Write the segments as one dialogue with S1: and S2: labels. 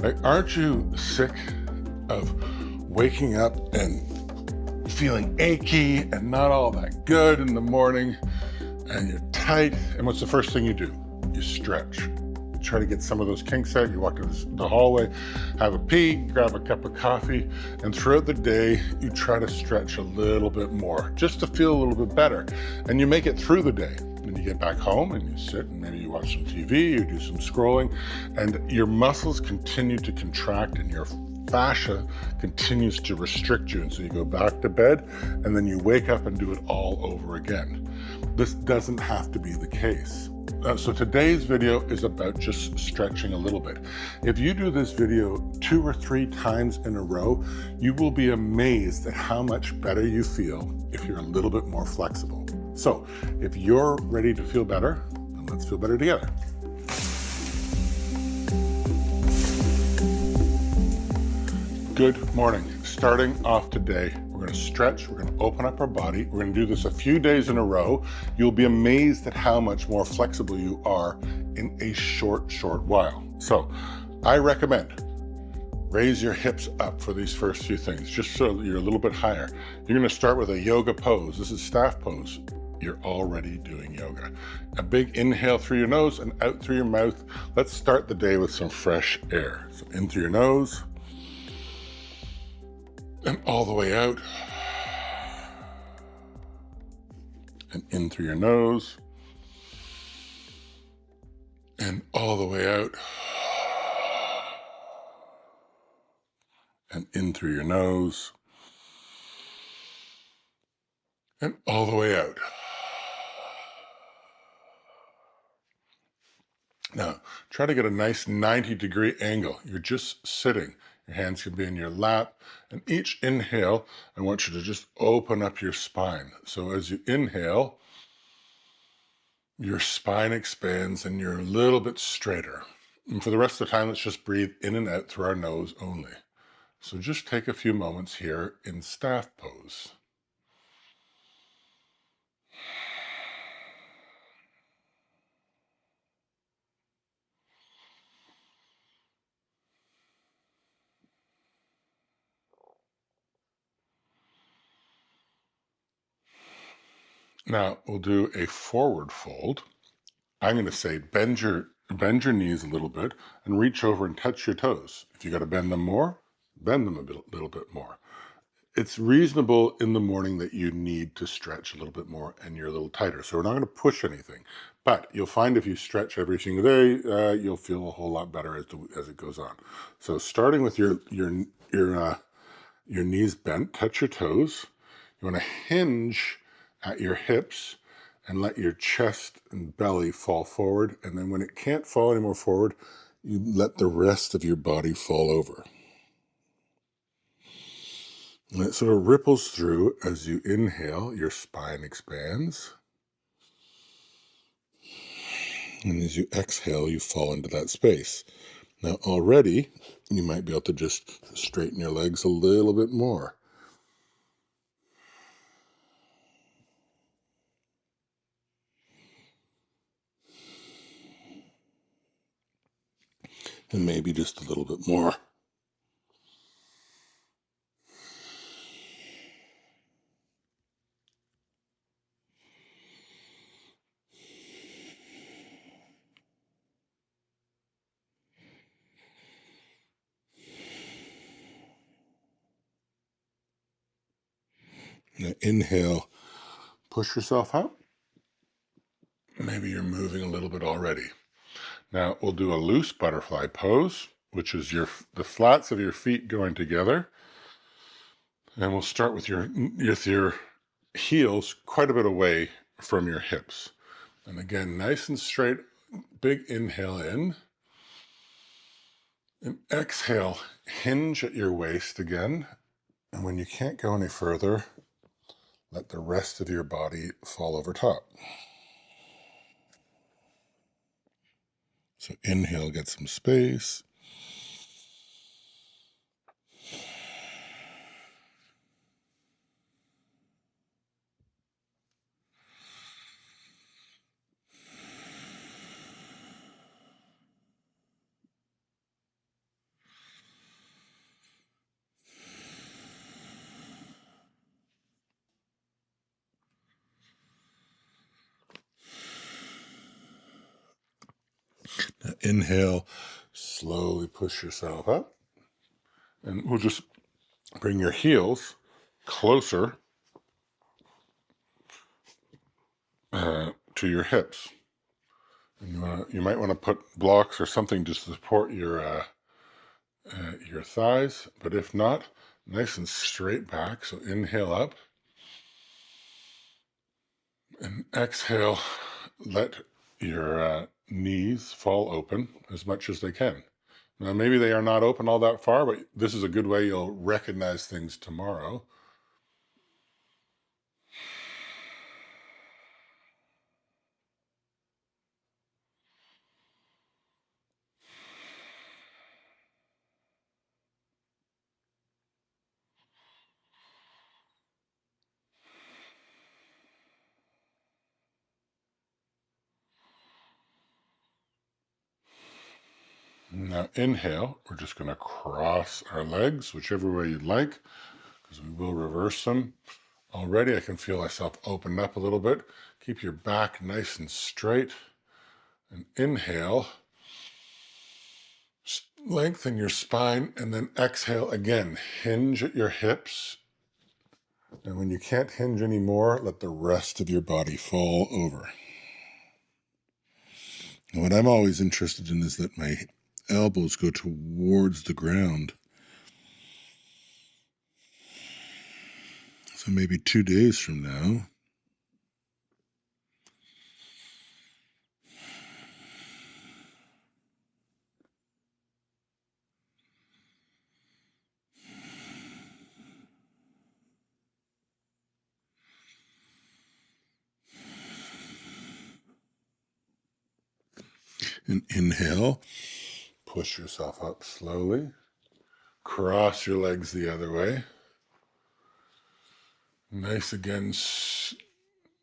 S1: Like, aren't you sick of waking up and feeling achy and not all that good in the morning, and you're tight, and what's the first thing you do? You stretch. You try to get some of those kinks out. You walk to the hallway, have a pee, grab a cup of coffee, and throughout the day, you try to stretch a little bit more just to feel a little bit better. And you make it through the day. Then you get back home and you sit and maybe you watch some TV, you do some scrolling, and your muscles continue to contract and your fascia continues to restrict you. And so you go back to bed and then you wake up and do it all over again. This doesn't have to be the case. So today's video is about just stretching a little bit. If you do this video 2 or 3 times in a row, you will be amazed at how much better you feel if you're a little bit more flexible. So if you're ready to feel better, then let's feel better together. Good morning. Starting off today, we're going to stretch, we're going to open up our body. We're going to do this a few days in a row. You'll be amazed at how much more flexible you are in a short while. So I recommend raise your hips up for these first few things, just so that you're a little bit higher. You're going to start with a yoga pose. This is staff pose. You're already doing yoga. A big inhale through your nose and out through your mouth. Let's start the day with some fresh air. So in through your nose and all the way out. And in through your nose and all the way out. And in through your nose and all the way out. Now, try to get a nice 90-degree angle. You're just sitting. Your hands can be in your lap. And each inhale, I want you to just open up your spine. So as you inhale, your spine expands and you're a little bit straighter. And for the rest of the time, let's just breathe in and out through our nose only. So just take a few moments here in staff pose. Now we'll do a forward fold. I'm going to say bend your knees a little bit and reach over and touch your toes. If you got to bend them more, bend them a little bit more. It's reasonable in the morning that you need to stretch a little bit more and you're a little tighter. So we're not going to push anything, but you'll find if you stretch every single day, you'll feel a whole lot better as it goes on. So starting with your knees bent, touch your toes. You want to hinge at your hips and let your chest and belly fall forward. And then when it can't fall anymore forward, you let the rest of your body fall over. And it sort of ripples through as you inhale, your spine expands. And as you exhale, you fall into that space. Now already, you might be able to just straighten your legs a little bit more. And maybe just a little bit more. Now inhale, push yourself out. Maybe you're moving a little bit already. Now we'll do a loose butterfly pose, which is the flats of your feet going together. And we'll start with your heels quite a bit away from your hips. And again, nice and straight, big inhale in. And exhale, hinge at your waist again. And when you can't go any further, let the rest of your body fall over top. So inhale, get some space. Inhale, slowly push yourself up. And we'll just bring your heels closer to your hips. And you might want to put blocks or something to support your thighs, but if not, nice and straight back. So inhale up and exhale, let your knees fall open as much as they can. Now, maybe they are not open all that far, but this is a good way you'll recognize things tomorrow. Now inhale, we're just going to cross our legs, whichever way you'd like, because we will reverse them. Already I can feel myself open up a little bit. Keep your back nice and straight. And inhale, lengthen your spine, and then exhale again. Hinge at your hips. And when you can't hinge anymore, let the rest of your body fall over. And what I'm always interested in is that my elbows go towards the ground. So maybe 2 days from now, and inhale, push yourself up slowly, cross your legs the other way. Nice again,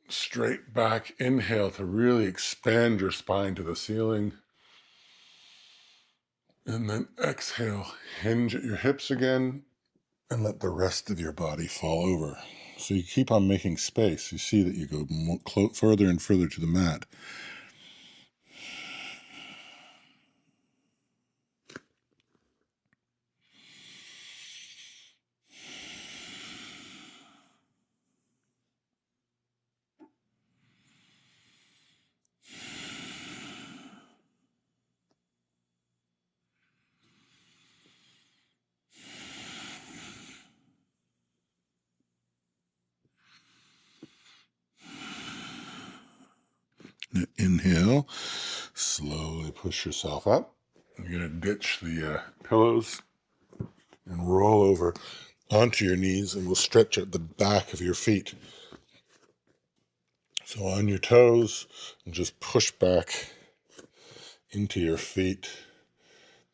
S1: straight back. Inhale to really expand your spine to the ceiling. And then exhale, hinge at your hips again, and let the rest of your body fall over. So you keep on making space. You see that you go further and further to the mat. Now inhale, slowly push yourself up. You're going to ditch the pillows and roll over onto your knees, and we'll stretch at the back of your feet. So on your toes, and just push back into your feet.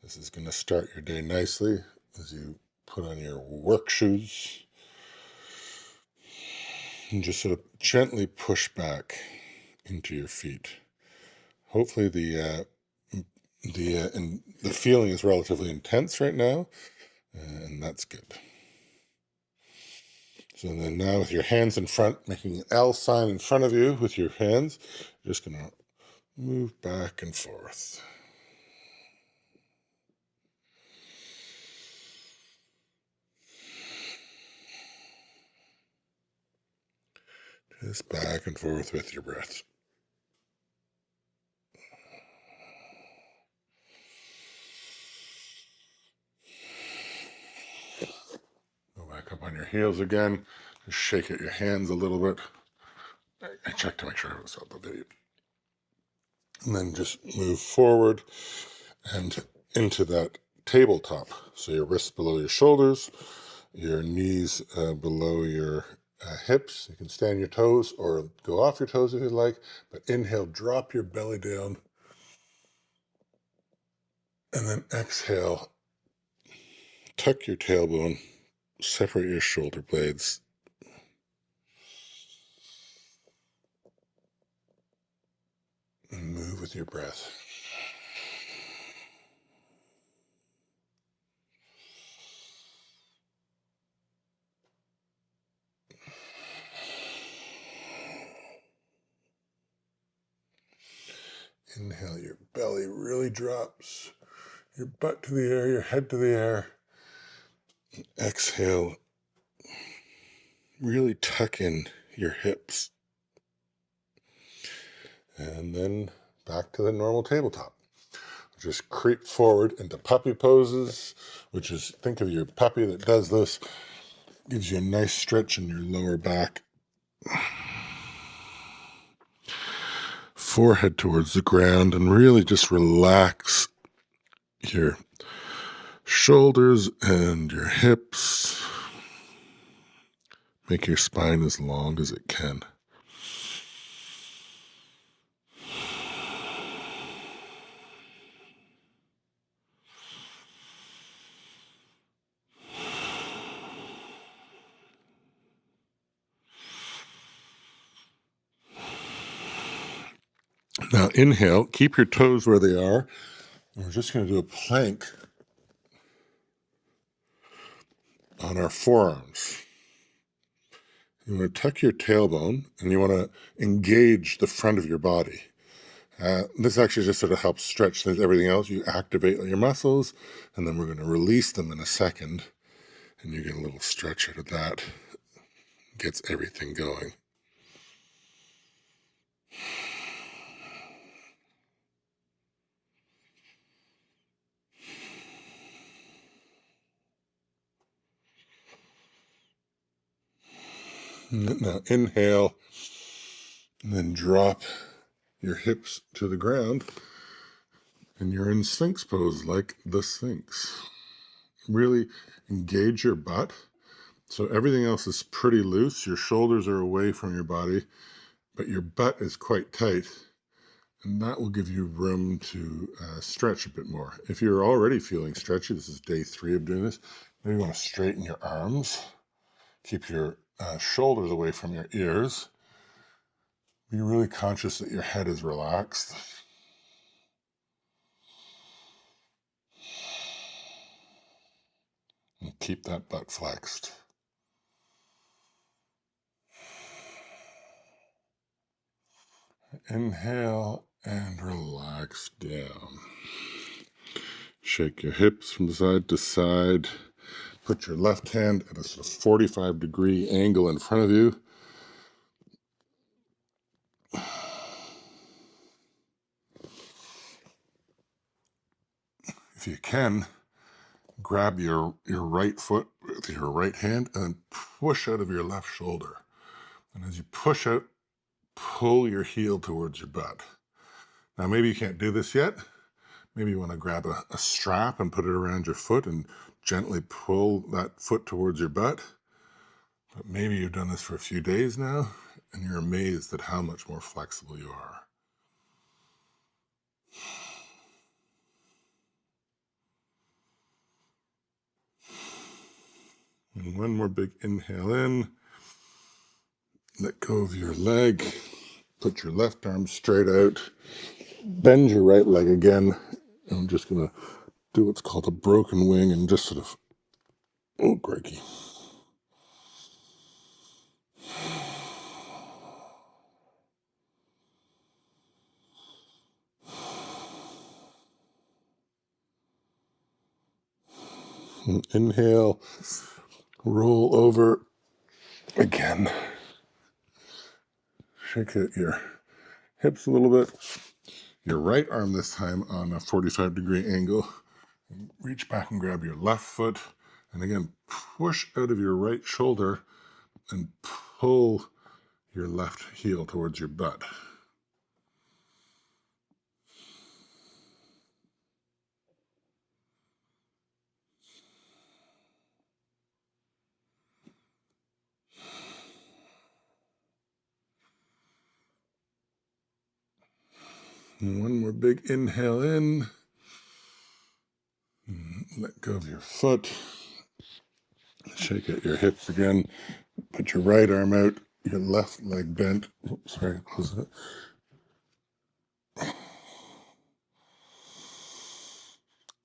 S1: This is going to start your day nicely as you put on your work shoes and just sort of gently push back into your feet. Hopefully the feeling is relatively intense right now, and that's good. So then now with your hands in front, making an L sign in front of you with your hands, you're just going to move back and forth. Just back and forth with your breath. Go back up on your heels again. Just shake out your hands a little bit. I check to make sure I was out the video. And then just move forward and into that tabletop. So your wrists below your shoulders, your knees below your hips. You can stand your toes or go off your toes if you'd like. But inhale, drop your belly down. And then exhale, tuck your tailbone, separate your shoulder blades. And move with your breath. Inhale your belly really drops. Your butt to the air, your head to the air. Exhale. Really tuck in your hips. And then back to the normal tabletop. Just creep forward into puppy poses, which is, think of your puppy that does this. Gives you a nice stretch in your lower back. Forehead towards the ground, and really just relax your shoulders and your hips. Make your spine as long as it can. Now inhale, keep your toes where they are. And we're just going to do a plank on our forearms. You want to tuck your tailbone and you want to engage the front of your body. This actually just sort of helps stretch everything else. You activate your muscles, and then we're going to release them in a second, and you get a little stretch out of that. Gets everything going. Now inhale, and then drop your hips to the ground, and you're in Sphinx pose, like the Sphinx. Really engage your butt. So everything else is pretty loose. Your shoulders are away from your body, but your butt is quite tight, and that will give you room to stretch a bit more. If you're already feeling stretchy, this is day 3 of doing this, maybe you want to straighten your arms, keep your shoulders away from your ears. Be really conscious that your head is relaxed. And keep that butt flexed. Inhale and relax down. Shake your hips from side to side. Put your left hand at a sort of 45-degree angle in front of you. If you can, grab your right foot with your right hand and push out of your left shoulder. And as you push out, pull your heel towards your butt. Now, maybe you can't do this yet. Maybe you want to grab a strap and put it around your foot and gently pull that foot towards your butt. But maybe you've done this for a few days now, and you're amazed at how much more flexible you are. And one more big inhale in. Let go of your leg. Put your left arm straight out. Bend your right leg again. I'm just going to do what's called a broken wing and just sort of, oh, crikey. Inhale, roll over again. Shake out your hips a little bit. Your right arm this time on a 45-degree angle. Reach back and grab your left foot. And again, push out of your right shoulder and pull your left heel towards your butt. And one more big inhale in. Let go of your foot. Shake out your hips again. Put your right arm out, your left leg bent. Oops, sorry, close it.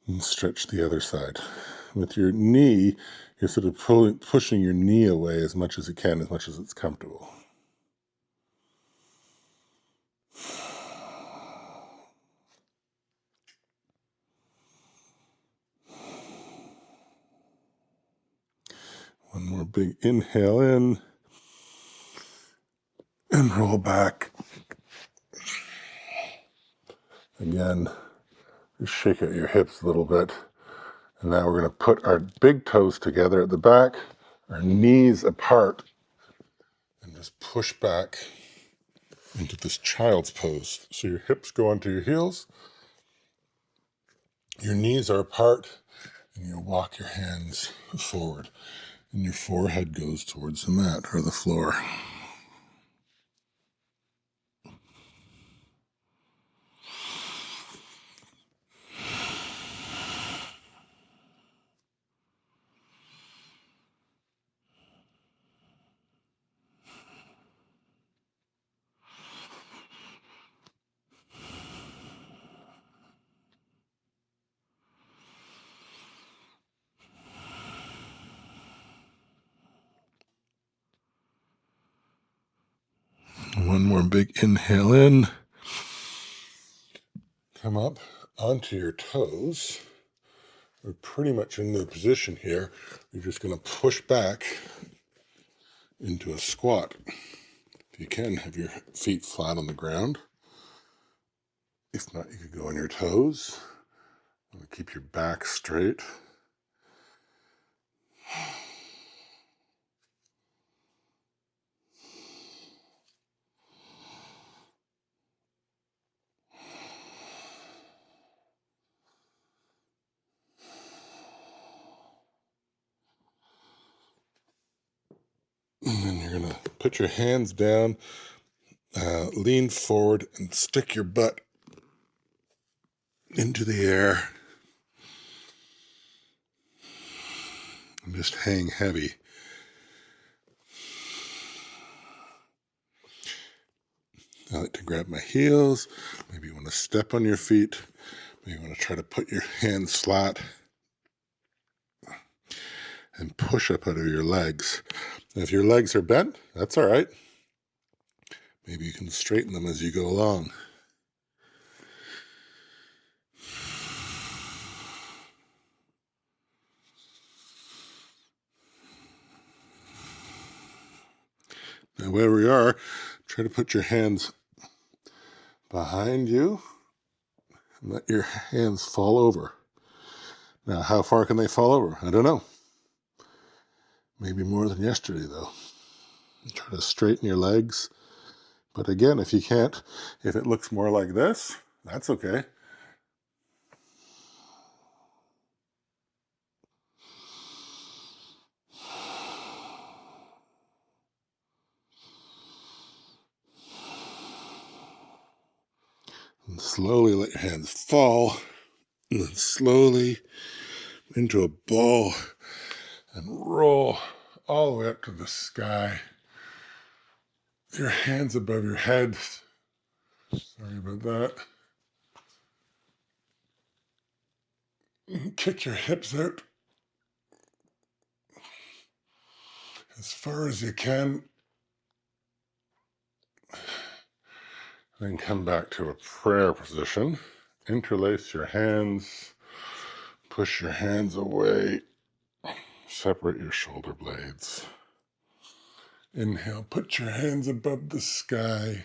S1: And stretch the other side. With your knee, you're sort of pushing your knee away as much as you can, as much as it's comfortable. One more big inhale in and roll back. Again, just shake out your hips a little bit. And now we're going to put our big toes together at the back, our knees apart, and just push back into this child's pose. So your hips go onto your heels, your knees are apart, and you walk your hands forward. And your forehead goes towards the mat or the floor. One more big inhale in. Come up onto your toes. We're pretty much in the position here. You're just going to push back into a squat. If you can, have your feet flat on the ground. If not, you could go on your toes. Keep your back straight. And then you're going to put your hands down, lean forward, and stick your butt into the air. And just hang heavy. I like to grab my heels. Maybe you want to step on your feet. Maybe you want to try to put your hands flat and push up out of your legs. And if your legs are bent, that's all right. Maybe you can straighten them as you go along. Now, wherever you are, try to put your hands behind you and let your hands fall over. Now, how far can they fall over? I don't know. Maybe more than yesterday, though. Try to straighten your legs. But again, if you can't, if it looks more like this, that's okay. And slowly let your hands fall, and then slowly into a ball and roll all the way up to the sky. Your hands above your head. Sorry about that. Kick your hips out as far as you can. Then come back to a prayer position. Interlace your hands. Push your hands away. Separate your shoulder blades. Inhale, put your hands above the sky.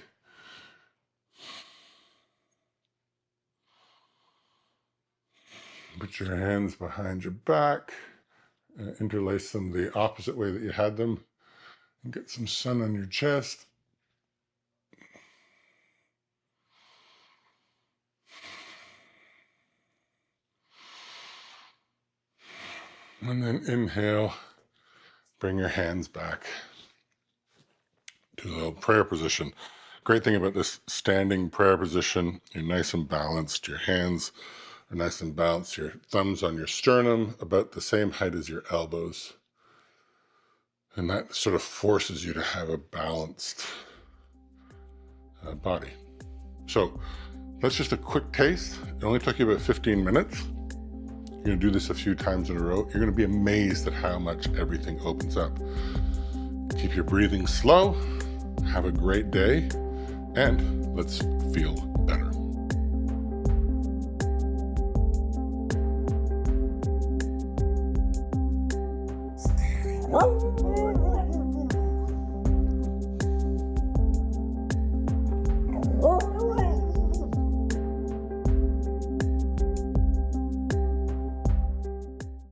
S1: Put your hands behind your back. Interlace them the opposite way that you had them. And get some sun on your chest. And then inhale, bring your hands back to the prayer position. Great thing about this standing prayer position, you're nice and balanced. Your hands are nice and balanced. Your thumbs on your sternum, about the same height as your elbows. And that sort of forces you to have a balanced body. So that's just a quick taste. It only took you about 15 minutes. You're going to do this a few times in a row. You're going to be amazed at how much everything opens up. Keep your breathing slow. Have a great day. And let's feel better. Standing